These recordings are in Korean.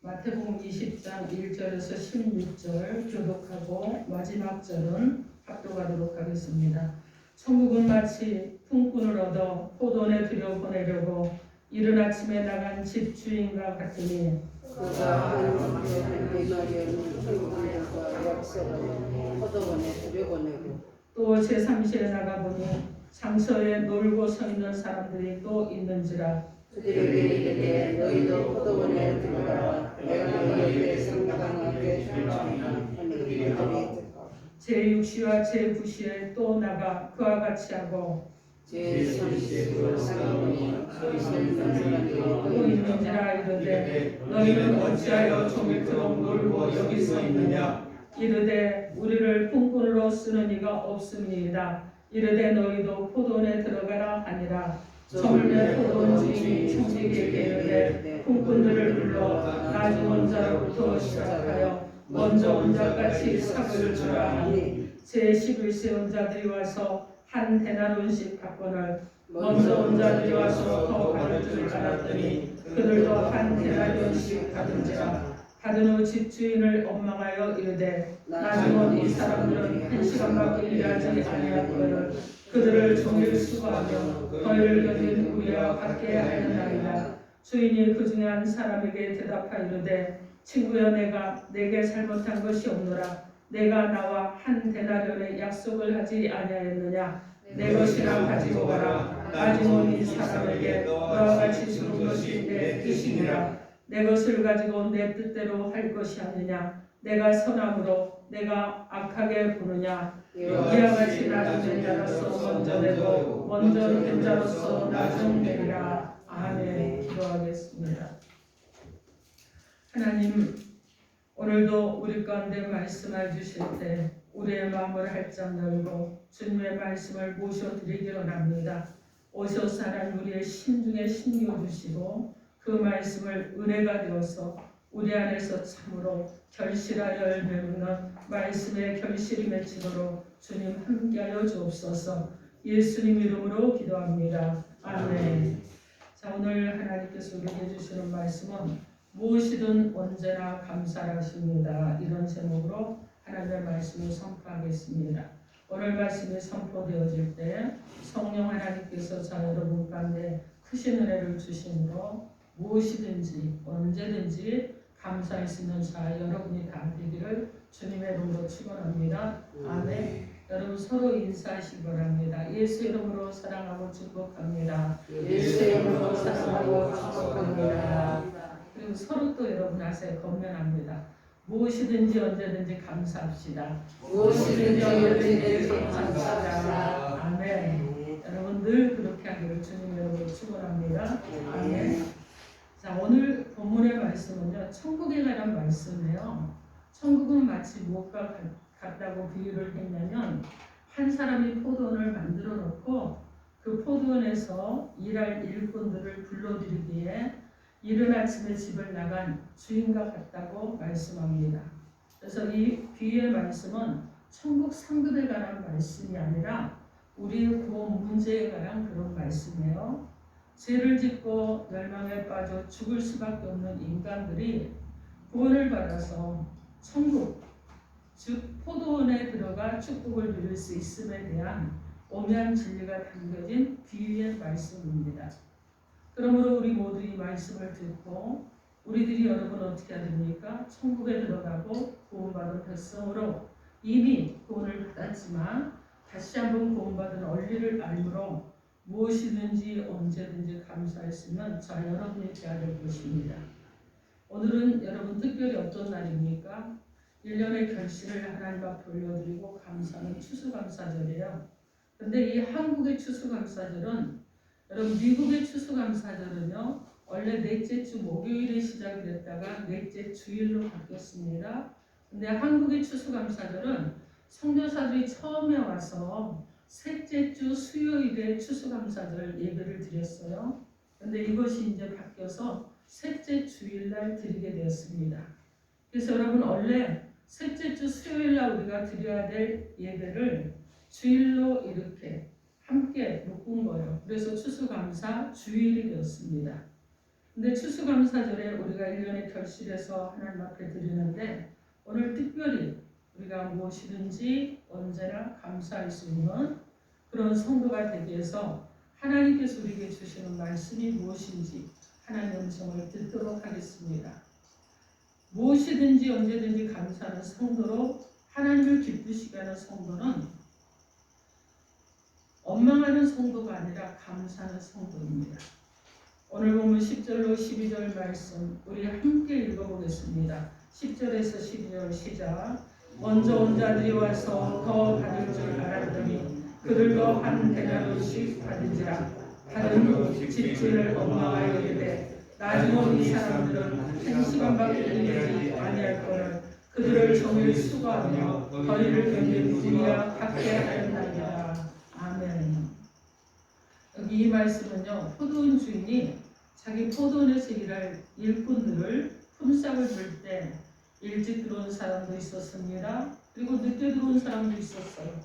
마태복음 20장 1절에서 16절 교독하고 마지막 절은 합독하도록 하겠습니다. 천국은 마치 품꾼을 얻어 포도원에 들여보내려고 이른 아침에 나간 집주인과 같으니 그가 한 대마리온 천국인들과 약속을 포도원에 들여보내고 또 제3시에 나가보니 장서에 놀고 서 있는 사람들이 또 있는지라 그들에게 이르되 너희도 포도원에 들어가라 내가 너희에게 상당하게 주리라 하니 그들이 제6시와 제9시에 또 나가 그와 같이 하고 제3시에 상하니 거기서 있는 사람들이 또 있는지라 이르되 너희는 어찌하여 종일토록 놀고 여기 서 있느냐 이르되 우리를 품꾼으로 쓰는 이가 없음이니이다. 이르되 너희도 포도원에 들어가라 하니라. 저물매 포도원 주인이 청지기에게 이르되 품꾼들을 불러 나중 온 자로부터 시작하여 먼저 온 자같이 삭을 주라 하니 제11세 온 자들이 와서 한 데나리온씩 받거늘 먼저 온 자들이 와서 더 받을 줄 알았더니 그들도 한 데나리온씩 받은지라. 받은 후 집주인을 원망하여 이르되 나중 온 이 사람들은 1시간밖에 일하지 아니하거늘 그들을 종일 수고하며 더위를 견딘 우리와 같게 하였나이다. 주인이 그 중에 한 사람에게 대답하여 이르되 친구여 내게 잘못한 것이 없노라. 내가 나와 한 데나리온의 약속을 하지 아니하였느냐. 내 것이나 가지고 가라. 나중 온 이 사람에게 너와 같이 주는 것이 내 뜻이니라. 내 것을 가지고 내 뜻대로 할 것이 아니냐. 내가 선함으로 내가 악하게 보느냐. 이와 같이 나중 된 자로서 먼저 되고 먼저 된 자로서 나중 되리라. 아멘. 기도하겠습니다. 하나님, 오늘도 우리 가운데 말씀해 주실 때 우리의 마음을 활짝 열고 주님의 말씀을 모셔드리기 원합니다. 오셔서 하나님 우리의 심중에 심겨 주시고 그 말씀을 은혜가 되어서 우리 안에서 참으로 결실하여 열매 맺는 말씀의 결실이 맺히도록 주님 함께하여 주옵소서. 예수님 이름으로 기도합니다. 아멘. 자, 오늘 하나님께서 우리에게 주시는 말씀은 무엇이든 언제나 감사하십니다. 이런 제목으로 하나님의 말씀을 선포하겠습니다. 오늘 말씀이 선포되어질 때 성령 하나님께서 자 여러분 가운데 크신 은혜를 주심으로 무엇이든지 언제든지 감사할 수 있는 자 여러분이 다 되기를 주님의 이름으로 축원합니다. 아멘. 여러분 서로 인사하시기 바랍니다. 예수 이름으로 사랑하고 축복합니다. 예수 이름으로 사랑하고 축복합니다. 그리고 서로 또 여러분 아세요? 건면합니다. 무엇이든지 언제든지 감사합시다. 무엇이든지 언제든지 감사합시다. 아멘. 여러분 늘 그렇게 하기를 주님의 이름으로 축원합니다. 아멘. 자, 오늘 본문의 말씀은요, 천국에 관한 말씀이에요. 천국은 마치 무엇과 같다고 비유를 했냐면 한 사람이 포도원을 만들어 놓고 그 포도원에서 일할 일꾼들을 불러들이기에 이른 아침에 집을 나간 주인과 같다고 말씀합니다. 그래서 이 비유의 말씀은 천국 상급에 관한 말씀이 아니라 우리의 구원 문제에 관한 그런 말씀이에요. 죄를 짓고 멸망에 빠져 죽을 수밖에 없는 인간들이 구원을 받아서 천국, 즉 포도원에 들어가 축복을 누릴 수 있음에 대한 오묘한 진리가 담겨진 비유의 말씀입니다. 그러므로 우리 모두 이 말씀을 듣고 우리들이 여러분 어떻게 해야 됩니까? 천국에 들어가고 구원받은 백성으로 이미 구원을 받았지만 다시 한번 구원받은 원리를 알므로 무엇이든지 언제든지 감사했으면 자 여러분이 돼야 될 것입니다. 오늘은 여러분 특별히 어떤 날입니까? 1년의 결실을 하나님 앞에 올려드리고 감사하는 추수감사절이에요. 근데 이 한국의 추수감사절은 여러분 미국의 추수감사절은요 원래 넷째 주 목요일에 시작이 됐다가 넷째 주일로 바뀌었습니다. 근데 한국의 추수감사절은 선교사들이 처음에 와서 셋째 주 수요일에 추수감사절 예배를 드렸어요. 근데 이것이 이제 바뀌어서 셋째 주일날 드리게 되었습니다. 그래서 여러분 원래 셋째 주 수요일날 우리가 드려야 될 예배를 주일로 이렇게 함께 묶은 거예요. 그래서 추수감사 주일이 되었습니다. 근데 추수감사절에 우리가 1년에 결실해서 하나님 앞에 드리는데 오늘 특별히 우리가 무엇이든지 언제나 감사할 수 있는 그런 성도가 되기 위해서 하나님께서 우리에게 주시는 말씀이 무엇인지 하나님의 음성을 듣도록 하겠습니다. 무엇이든지 언제든지 감사하는 성도로 하나님을 기쁘시게 하는 성도는 원망하는 성도가 아니라 감사하는 성도입니다. 오늘 보면 10절로 12절 말씀 우리 함께 읽어보겠습니다. 10절에서 12절 시작. 먼저 온 자들이 와서 더 받을 줄 알았더니 그들도 한 데나리씩 받은지라. 다른 집주인을 원망하여 이르되 나중에 이 사람들은 한 시간밖에 일하지 아니할거늘 그들을 종일 수고하며 거리를 견딘 우리야 밖에 하였나이다. 아멘. 여기 이 말씀은요, 포도원 주인이 자기 포도원에서 일할 일꾼들을 품삯을 줄 때 일찍 들어온 사람도 있었습니다. 그리고 늦게 들어온 사람도 있었어요.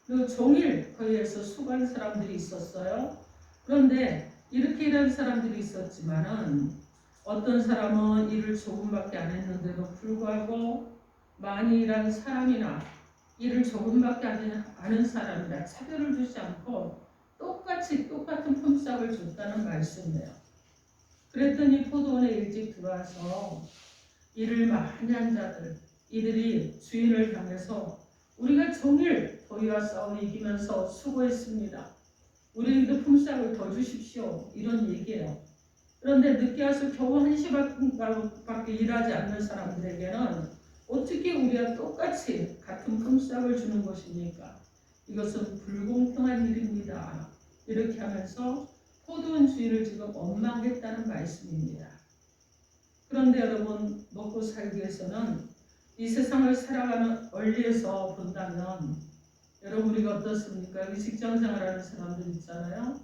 그리고 종일 거리에서 수고한 사람들이 있었어요. 그런데 이렇게 일한 사람들이 있었지만은 어떤 사람은 일을 조금밖에 안 했는데도 불구하고 많이 일한 사람이나 일을 조금밖에 안 하는 사람이나 차별을 두지 않고 똑같은 품삯을 줬다는 말씀이에요. 그랬더니 포도원에 일찍 들어와서 일을 많이 한 자들, 이들이 주인을 향해서 우리가 종일 더위와 싸워 이기면서 수고했습니다. 우리에게도 품삯을 더 주십시오. 이런 얘기예요. 그런데 늦게 와서 겨우 1시간밖에 일하지 않는 사람들에게는 어떻게 우리가 똑같이 같은 품삯을 주는 것입니까? 이것은 불공평한 일입니다. 이렇게 하면서 포도원 주인을 지금 원망했다는 말씀입니다. 그런데 여러분, 먹고 살기 위해서는 이 세상을 살아가는 원리에서 본다면 여러분 우리가 어떻습니까? 여기 직장생활하는 사람들 있잖아요.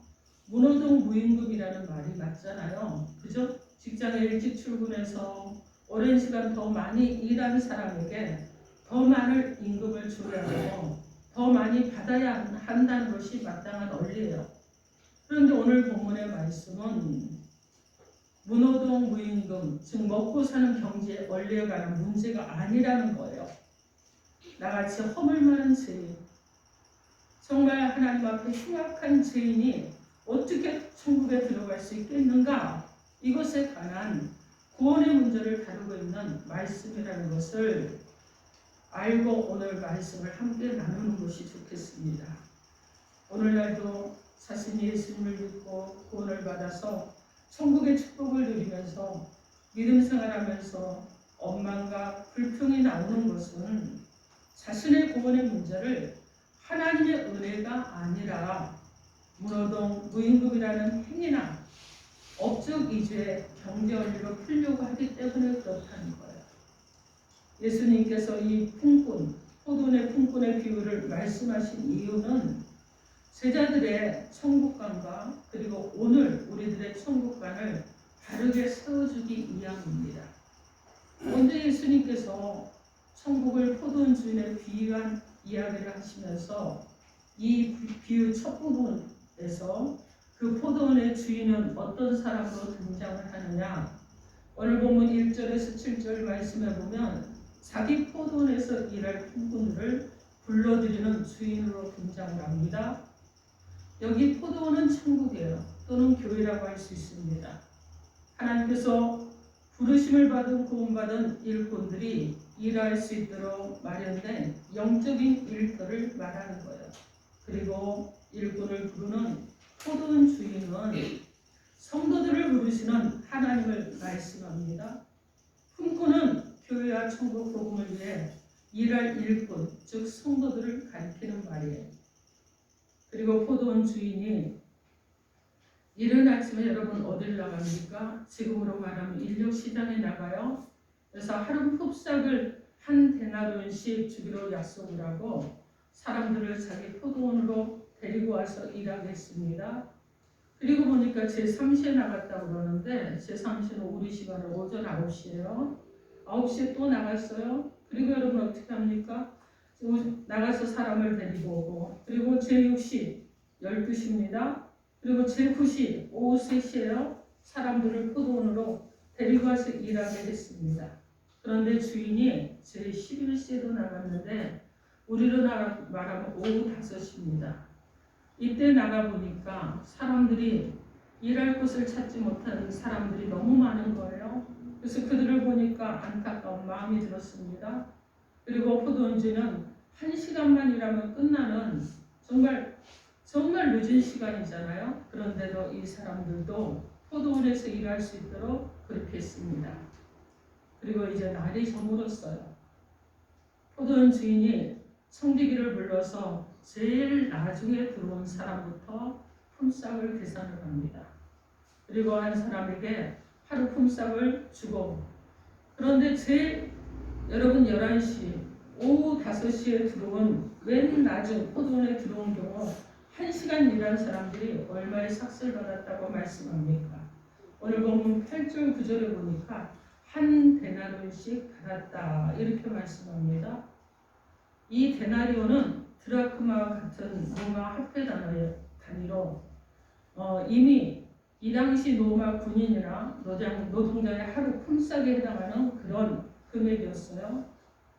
문호동 무임금이라는 말이 맞잖아요. 그죠? 직장에 일찍 출근해서 오랜 시간 더 많이 일한 사람에게 더 많은 임금을 줘야 하고 더 많이 받아야 한다는 것이 마땅한 원리예요. 그런데 오늘 본문의 말씀은 문호동 무임금, 즉 먹고 사는 경제 원리에 관한 문제가 아니라는 거예요. 나같이 허물 많은 죄인, 정말 하나님 앞에 흉악한 죄인이 어떻게 천국에 들어갈 수 있겠는가? 이것에 관한 구원의 문제를 다루고 있는 말씀이라는 것을 알고 오늘 말씀을 함께 나누는 것이 좋겠습니다. 오늘날도 자신이 예수님을 믿고 구원을 받아서 천국의 축복을 누리면서 믿음 생활하면서 원망과 불평이 나오는 것은 자신의 구원의 문제를 하나님의 은혜가 아니라 문호동 무임금이라는 행위나 업적 이주의 경제 원리로 풀려고 하기 때문에 그렇다는 거예요. 예수님께서 이 품꾼, 포도원의 품꾼의 비유를 말씀하신 이유는 제자들의 천국관과 그리고 오늘 우리들의 천국관을 다르게 세워주기 위함입니다. 먼저 예수님께서 천국을 포도원 주인에 비유한 이야기를 하시면서 이 비유 첫 부분에서 그 포도원의 주인은 어떤 사람으로 등장을 하느냐. 오늘 본문 1절에서 7절 말씀에 보면 자기 포도원에서 일할 품꾼들을 불러들이는 주인으로 등장을 합니다. 여기 포도원은 천국이에요. 또는 교회라고 할 수 있습니다. 하나님께서 부르심을 받은 구원받은 일꾼들이 일할 수 있도록 마련된 영적인 일터를 말하는 거예요. 그리고 일꾼을 부르는 포도원 주인은 성도들을 부르시는 하나님을 말씀합니다. 품꾼은 교회와 천국 복음을 위해 일할 일꾼, 즉 성도들을 가리키는 말이에요. 그리고 포도원 주인이 이른 아침에 여러분 어딜 나갑니까? 지금으로 말하면 인력시장에 나가요. 그래서 하루 품삯을 한 데나리온씩 주기로 약속을 하고 사람들을 자기 포도원으로 데리고 와서 일하게 했습니다. 그리고 보니까 제3시에 나갔다고 그러는데 제3시는 우리 시간은 오전 9시예요. 9시에 또 나갔어요. 그리고 여러분 어떻게 합니까? 나가서 사람을 데리고 오고 그리고 제6시 12시입니다. 그리고 제9시 오후 3시예요. 사람들을 포도원으로 데리고 와서 일하게 했습니다. 그런데 주인이 제 11시에도 나갔는데 우리로 말하면 오후 5시입니다. 이때 나가보니까 사람들이 일할 곳을 찾지 못하는 사람들이 너무 많은 거예요. 그래서 그들을 보니까 안타까운 마음이 들었습니다. 그리고 포도원주는 1시간만 일하면 끝나는 정말 늦은 시간이잖아요. 그런데도 이 사람들도 포도원에서 일할 수 있도록 그렇게 했습니다. 그리고 이제 날이 저물었어요. 포도원 주인이 청지기를 불러서 제일 나중에 들어온 사람부터 품삯을 계산을 합니다. 그리고 한 사람에게 하루 품삯을 주고, 그런데 여러분 11시, 오후 5시에 들어온 맨 낮은 포도원에 들어온 경우 1시간 일한 사람들이 얼마의 삭슬 받았다고 말씀합니까? 오늘 본문 8절 9절에 보니까 한 데나리온씩 받았다 이렇게 말씀합니다. 이 데나리온은 드라크마와 같은 로마 화폐 단위로 이미 이 당시 로마 군인이나 노동자의 하루 품삯에 해당하는 그런 금액이었어요.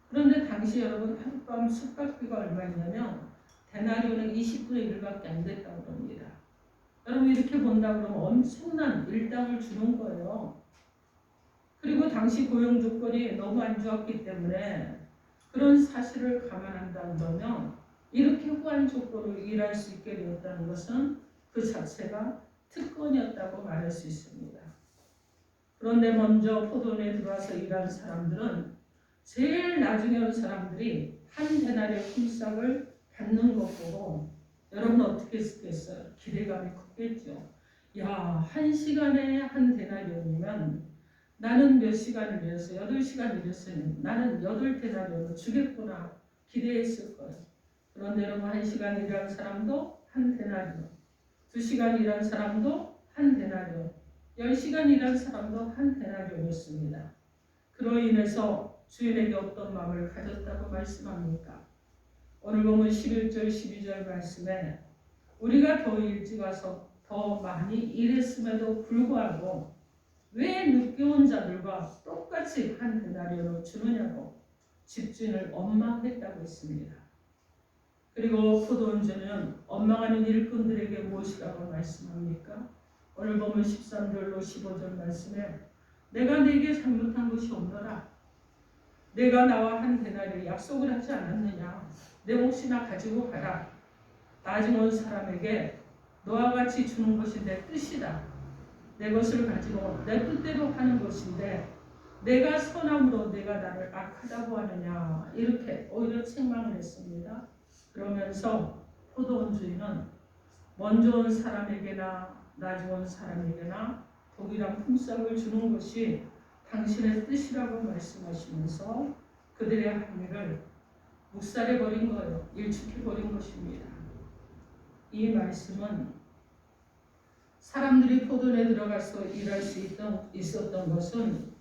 그런데 당시 여러분 하룻밤 숙박비가 얼마였냐면 데나리온은 20분의 1밖에 안 됐다고 합니다. 여러분 이렇게 본다 그러면 엄청난 일당을 주는 거예요. 그리고 당시 고용 조건이 너무 안 좋았기 때문에 그런 사실을 감안한다 그러면 이렇게 후한 조건으로 일할 수 있게 되었다는 것은 그 자체가 특권이었다고 말할 수 있습니다. 그런데 먼저 포도원에 들어와서 일한 사람들은 제일 나중에 온 사람들이 한 데나리온 품삯을 받는 것 보고 여러분 어떻게 했겠어요? 기대감이 컸겠죠. 야, 1시간에 한 데나리온이면 나는 몇 시간을 일해서 8시간 일했으니 나는 8데나리온을 주겠구나 기대했을 거예요. 그런데 여러분 1시간 일한 사람도 한 데나리온, 2시간 일한 사람도 한 데나리온, 10시간 일한 사람도 한 데나리온이었습니다. 그로 인해서 주인에게 어떤 마음을 가졌다고 말씀합니까? 오늘 보면 11절 12절 말씀에 우리가 더 일찍 와서 더 많이 일했음에도 불구하고 왜 늦게 온 자들과 똑같이 한 데나리온을 주느냐고 집주인을 원망했다고 했습니다. 그리고 포도원주는 원망하는 일꾼들에게 무엇이라고 말씀합니까? 오늘 보면 13절로 15절 말씀에 내가 네게 잘못한 것이 없노라. 내가 나와 한 데나리온 약속을 하지 않았느냐. 내 몫이나 가지고 가라. 나중에 온 사람에게 너와 같이 주는 것이 내 뜻이다. 내 것을 가지고 내 뜻대로 하는 것인데 내가 선함으로 내가 나를 악하다고 하느냐. 이렇게 오히려 책망을 했습니다. 그러면서 포도원 주인은 먼저 온 사람에게나 나중에 온 사람에게나 동일한 품삯을 주는 것이 당신의 뜻이라고 말씀하시면서 그들의 행위를 묵살해버린 거예요. 일축해버린 것입니다. 이 말씀은 사람들이 포도원에 들어가서 일할 수 있었던 것은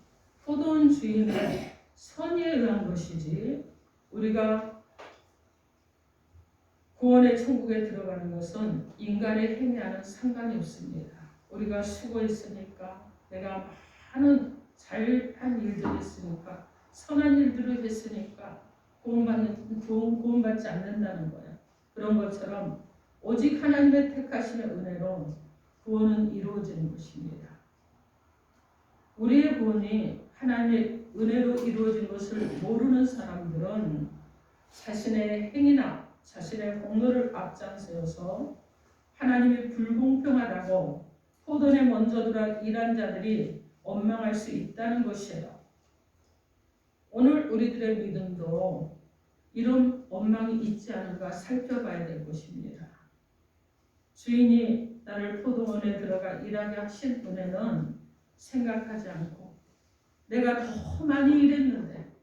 포도원 주인의 선의에 의한 것이지 우리가 구원의 천국에 들어가는 것은 인간의 행위와는 상관이 없습니다. 우리가 수고했으니까 내가 많은 잘한 일들을 했으니까 선한 일들을 했으니까 구원받지 않는다는 거예요. 그런 것처럼 오직 하나님의 택하심의 은혜로 구원은 이루어지는 것입니다. 우리의 구원이 하나님의 은혜로 이루어진 것을 모르는 사람들은 자신의 행위나 자신의 공로를 앞장세워서 하나님이 불공평하다고 포도원에 먼저 들어와 일한 자들이 원망할 수 있다는 것이에요. 오늘 우리들의 믿음도 이런 원망이 있지 않은가 살펴봐야 될 것입니다. 주인이 나를 포도원에 들어가 일하게 하신 은혜는 생각하지 않고 내가 더 많이 일했는데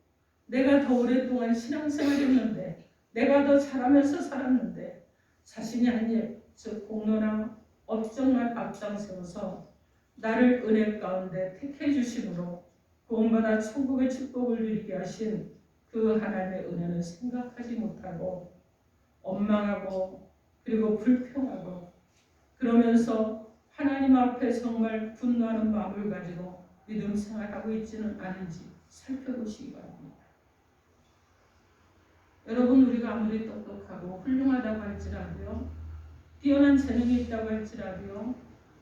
내가 더 오랫동안 신앙생활했는데 내가 더 잘하면서 살았는데 자신이 한 일, 즉 공로나 업적만 앞장세워서 나를 은혜 가운데 택해 주심으로 구원받아 천국의 축복을 누리게 하신 그 하나님의 은혜는 생각하지 못하고 원망하고 그리고 불평하고 그러면서 하나님 앞에 정말 분노하는 마음을 가지고 믿음 생활하고 있지는 않은지 살펴보시기 바랍니다. 여러분, 우리가 아무리 똑똑하고 훌륭하다고 할지라도요, 뛰어난 재능이 있다고 할지라도요,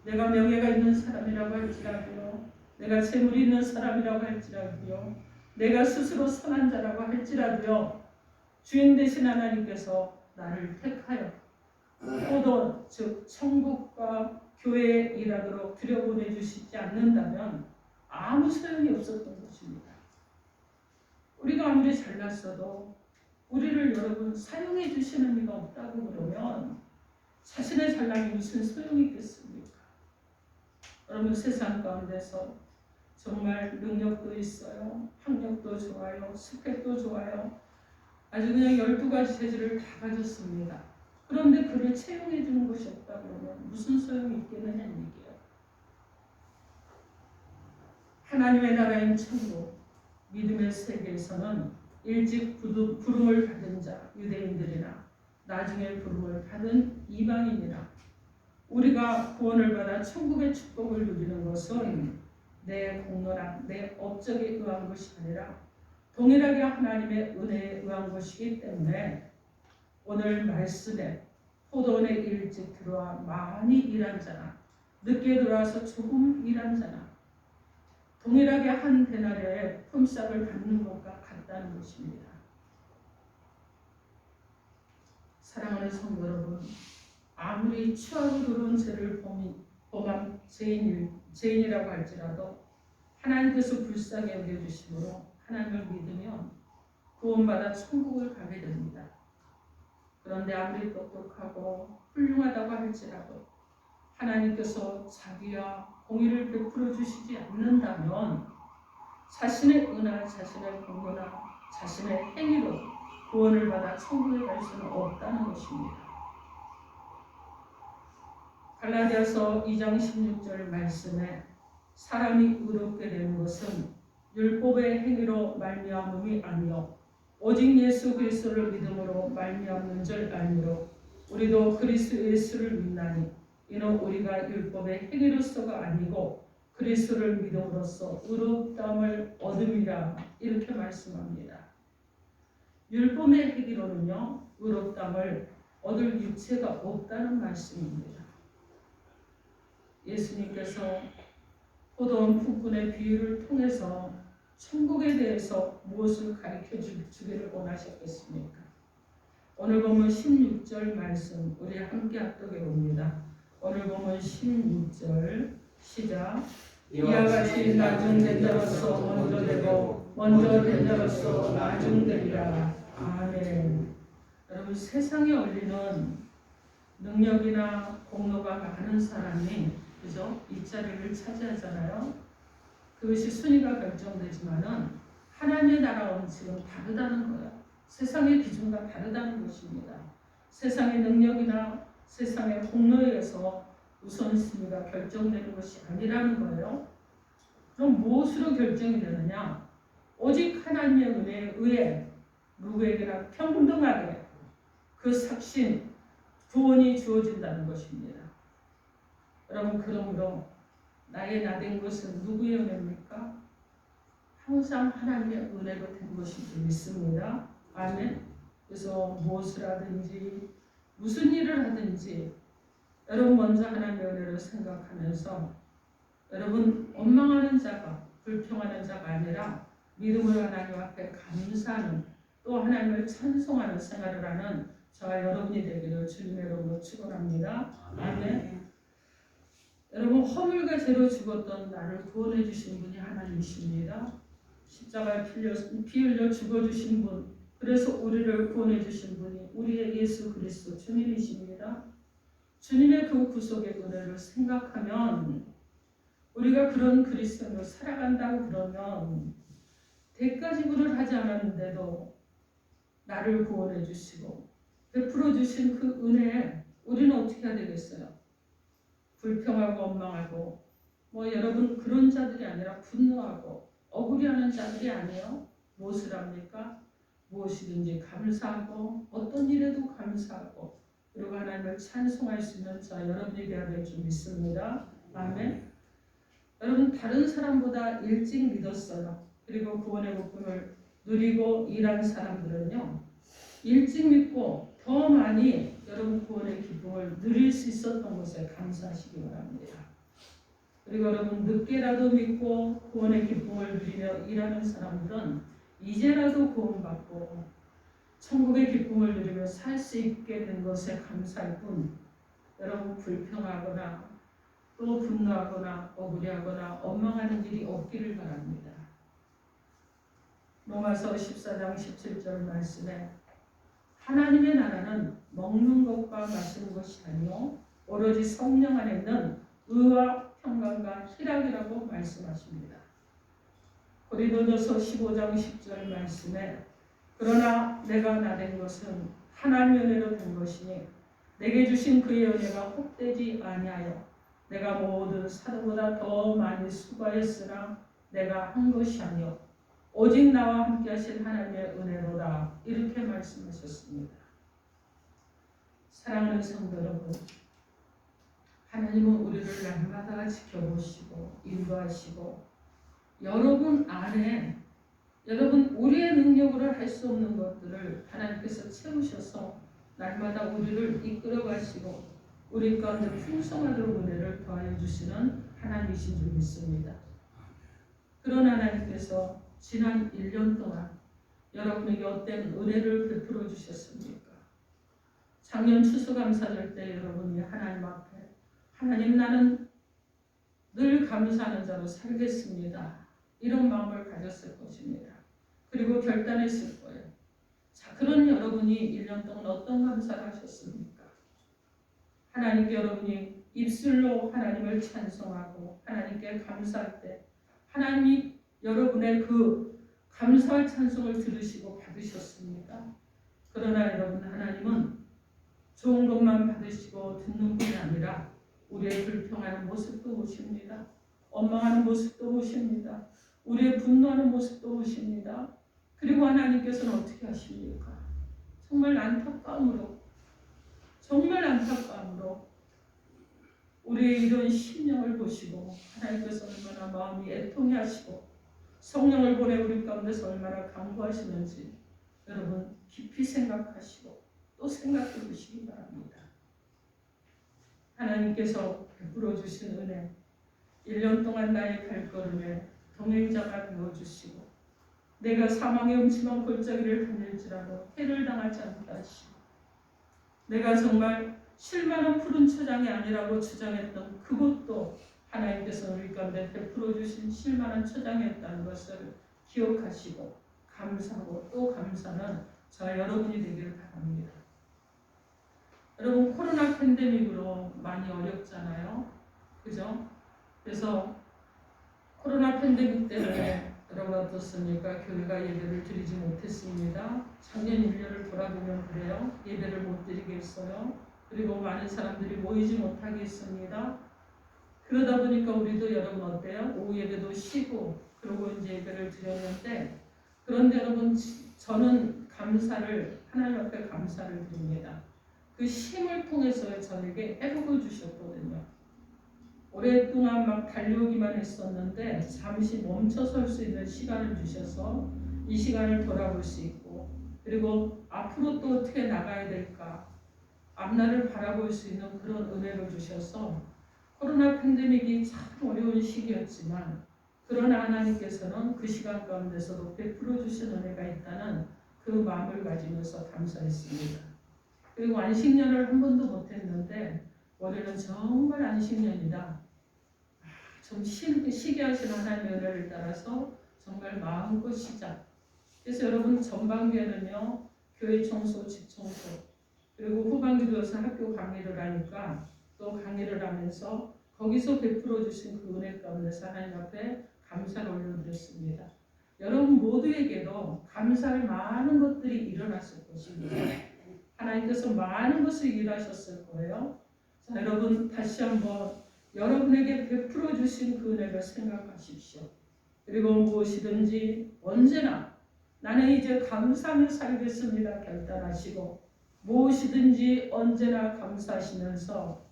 내가 명예가 있는 사람이라고 할지라도요, 내가 재물이 있는 사람이라고 할지라도요, 내가 스스로 선한 자라고 할지라도요, 주인 되신 하나님께서 나를 택하여 포도, 즉 천국과 교회에 일하도록 들여보내주시지 않는다면 아무 소용이 없었던 것입니다. 우리가 아무리 잘났어도 우리를 여러분 사용해 주시는 이가 없다고 그러면 자신의 잘남이 무슨 소용이 있겠습니까? 여러분, 세상 가운데서 정말 능력도 있어요, 학력도 좋아요, 스펙도 좋아요, 아주 그냥 12가지 재질을 다 가졌습니다. 그런데 그를 채용해 주는 것이 없다 그러면 무슨 소용이 있겠느냐는 얘기예요. 하나님의 나라인 천국, 믿음의 세계에서는 일찍 부름을 받은 자 유대인들이나 나중에 부름을 받은 이방인이나 우리가 구원을 받아 천국의 축복을 누리는 것은 내 공로나 내 업적에 의한 것이 아니라 동일하게 하나님의 은혜에 의한 것이기 때문에 오늘 말씀에 포도원에 일찍 들어와 많이 일한 자나 늦게 들어와서 조금 일한 자나 동일하게 한 데나리의 품삯을 받는 것과 같다는 것입니다. 사랑하는 성도 여러분, 아무리 취하고 들어온 죄를 범한 죄인이라고 할지라도 하나님께서 불쌍히 여겨주심으로 하나님을 믿으면 구원받아 천국을 가게 됩니다. 그런데 아무리 똑똑하고 훌륭하다고 할지라도 하나님께서 자기와 공의를 베풀어 주시지 않는다면 자신의 은하, 자신의 공로나 자신의 행위로 구원을 받아 천국에 갈 수는 없다는 것입니다. 갈라디아서 2장 16절 말씀에 사람이 의롭게 되는 것은 율법의 행위로 말미암음이 아니요 오직 예수 그리스도를 믿음으로 말미암는 줄 알므로 우리도 그리스도 예수를 믿나니 이는 우리가 율법의 행위로서가 아니고 그리스도를 믿음으로써 의롭다함을 얻음이라 이렇게 말씀합니다. 율법의 행위로는요 의롭다함을 얻을 육체가 없다는 말씀입니다. 예수님께서 포도원 품꾼의 비유를 통해서 천국에 대해서 무엇을 가르쳐 주기를 원하셨겠습니까? 오늘 보면 16절 말씀 우리 함께 합독해 봅니다. 오늘 보면 16절 시작. 이와 같이 나중된 자로서 먼저 되고 먼저 된 자로서 나중되리라. 아멘. 여러분, 세상에 올리는 능력이나 공로가 많은 사람이 그죠? 이 자리를 차지하잖아요. 그것이 순위가 결정되지만은 하나님의 나라 원칙은 다르다는 거예요. 세상의 기준과 다르다는 것입니다. 세상의 능력이나 세상의 공로에 의해서 우선순위가 결정되는 것이 아니라는 거예요. 그럼 무엇으로 결정이 되느냐? 오직 하나님의 은혜에 의해 누구에게나 평등하게 그 삭신, 구원이 주어진다는 것입니다. 여러분, 그러므로 나의 나된 것은 누구의 은혜입니까? 항상 하나님의 은혜로 된 것인 줄 믿습니다. 아멘. 그래서 무엇을 하든지 무슨 일을 하든지 여러분 먼저 하나님의 은혜를 생각하면서 여러분 원망하는 자가 불평하는 자가 아니라 믿음으로 하나님 앞에 감사하는 또 하나님을 찬송하는 생활을 하는 저와 여러분이 되기를 주님의 이름으로 축원합니다. 아멘. 여러분, 허물과 죄로 죽었던 나를 구원해 주신 분이 하나님이십니다. 십자가에 피 흘려 죽어주신 분, 그래서 우리를 구원해 주신 분이 우리의 예수 그리스도 주님이십니다. 주님의 그 구속의 은혜를 생각하면 우리가 그런 그리스도로 살아간다고 그러면 대가 지불을 하지 않았는데도 나를 구원해 주시고 베풀어 주신 그 은혜에 우리는 어떻게 해야 되겠어요? 불평하고 원망하고 여러분 그런 자들이 아니라 분노하고 억울해하는 자들이 아니에요. 무엇을 합니까? 무엇이든지 감사하고 어떤 일에도 감사하고 그리고 하나님을 찬송할 수 있는 자 여러분이 되어야 될 줄 믿습니다. 아멘. 여러분 다른 사람보다 일찍 믿었어요. 그리고 구원의 복음을 누리고 일한 사람들은요. 일찍 믿고 더 많이 여러분 구원의 기쁨을 누릴 수 있었던 것에 감사하시기 바랍니다. 그리고 여러분 늦게라도 믿고 구원의 기쁨을 누리며 일하는 사람들은 이제라도 구원받고 천국의 기쁨을 누리며 살 수 있게 된 것에 감사할 뿐 여러분 불평하거나 또 분노하거나 억울해하거나 원망하는 일이 없기를 바랍니다. 로마서 14장 17절 말씀에 하나님의 나라는 먹는 것과 마시는 것이 아니요 오로지 성령 안에 있는 의와 평강과 희락이라고 말씀하십니다. 고린도전서 15장 10절 말씀에 그러나 내가 나된 것은 하나님의 은혜로 된 것이니 내게 주신 그의 은혜가 헛되지 아니하여 내가 모든 사도보다 더 많이 수고하였으나 내가 한 것이 아니요 오직 나와 함께 하신 하나님의 은혜로다 이렇게 말씀하셨습니다. 사랑하는 성도 여러분, 하나님은 우리를 날마다 지켜보시고 인도하시고 여러분 안에 여러분 우리의 능력으로 할 수 없는 것들을 하나님께서 채우셔서 날마다 우리를 이끌어 가시고 우리 가운데 풍성하도록 은혜를 더하여 주시는 하나님이신 줄 믿습니다. 그런 하나님께서 지난 1년 동안 여러분에게 어떤 은혜를 베풀어 주셨습니까? 작년 추수감사절 때 여러분이 하나님 앞에 하나님 나는 늘 감사하는 자로 살겠습니다. 이런 마음을 가졌을 것입니다. 그리고 결단했을 거예요. 자, 그런 여러분이 1년 동안 어떤 감사를 하셨습니까? 하나님께 여러분이 입술로 하나님을 찬송하고 하나님께 감사할 때 하나님이 여러분의 그 감사의 찬송을 들으시고 받으셨습니다. 그러나 여러분 하나님은 좋은 것만 받으시고 듣는 분이 아니라 우리의 불평하는 모습도 보십니다. 원망하는 모습도 보십니다. 우리의 분노하는 모습도 보십니다. 그리고 하나님께서는 어떻게 하십니까? 정말 안타까움으로 우리의 이런 심령을 보시고 하나님께서 얼마나 마음이 애통해 하시고 성령을 보내 우리 가운데서 얼마나 간구하시는지 여러분 깊이 생각하시고 또 생각해 보시기 바랍니다. 하나님께서 베풀어 주신 은혜 1년 동안 나의 발걸음에 동행자가 되어주시고 내가 사망의 음침한 골짜기를 다닐지라도 해를 당하지 않다 하시고 내가 정말 쉴만한 푸른 초장이 아니라고 주장했던 그것도 하나님께서 우리 가운데 베풀어 주신 쉴만한 초장이었다는 것을 기억하시고 감사하고 또 감사는 저와 여러분이 되기를 바랍니다. 여러분 코로나 팬데믹으로 많이 어렵잖아요. 그죠? 그래서 코로나 팬데믹 때문에 여러분 어떻습니까? 교회가 예배를 드리지 못했습니다. 작년 1년을 돌아보면 그래요. 예배를 못 드리겠어요. 그리고 많은 사람들이 모이지 못하게 했습니다. 그러다 보니까 우리도 여러분 어때요? 오후 예배도 쉬고 그러고 이제 예배를 드렸는데 그런데 여러분 저는 감사를 하나님 앞에 감사를 드립니다. 그 쉼을 통해서 저에게 회복을 주셨거든요. 오랫동안 막 달려오기만 했었는데 잠시 멈춰설 수 있는 시간을 주셔서 이 시간을 돌아볼 수 있고 그리고 앞으로 또 어떻게 나가야 될까 앞날을 바라볼 수 있는 그런 은혜를 주셔서 코로나 팬데믹이 참 어려운 시기였지만 그러나 하나님께서는 그 시간 가운데서도 베풀어 주신 은혜가 있다는 그 마음을 가지면서 감사했습니다. 그리고 안식년을 한 번도 못했는데 올해는 정말 안식년이다. 좀 쉬게 하시는 하나님의 은혜를 따라서 정말 마음껏 쉬자. 그래서 여러분 전반기에는요 교회 청소, 집 청소 그리고 후반기도에서 학교 강의를 하니까 또 강의를 하면서 거기서 베풀어 주신 그 은혜 가운데서 하나님 앞에 감사를 올려드렸습니다. 여러분 모두에게도 감사할 많은 것들이 일어났을 것입니다. 하나님께서 많은 것을 일하셨을 거예요. 자, 여러분 다시 한번 여러분에게 베풀어 주신 그 은혜를 생각하십시오. 그리고 무엇이든지 언제나 나는 이제 감사하며 살겠습니다. 결단하시고 무엇이든지 언제나 감사하시면서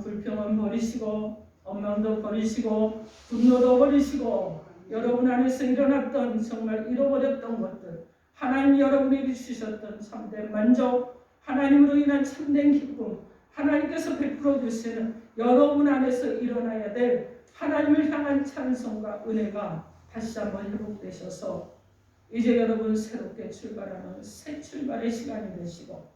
불평은 버리시고 원망도 버리시고 분노도 버리시고 여러분 안에서 일어났던 정말 잃어버렸던 것들, 하나님 여러분에게 주셨던 참된 만족, 하나님으로 인한 참된 기쁨, 하나님께서 베풀어 주시는 여러분 안에서 일어나야 될 하나님을 향한 찬송과 은혜가 다시 한번 회복되셔서 이제 여러분 새롭게 출발하는 새 출발의 시간이 되시고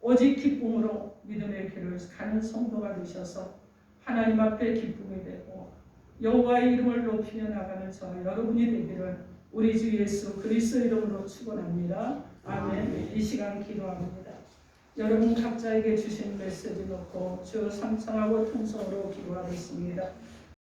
오직 기쁨으로 믿음의 길을 가는 성도가 되셔서 하나님 앞에 기쁨이 되고 여호와의 이름을 높이며 나가는 저와 여러분이 되기를 우리 주 예수 그리스도 이름으로 축원합니다. 아멘. 이 시간 기도합니다. 여러분 각자에게 주신 메시지 놓고 주 삼창하고 통성으로 기도하겠습니다.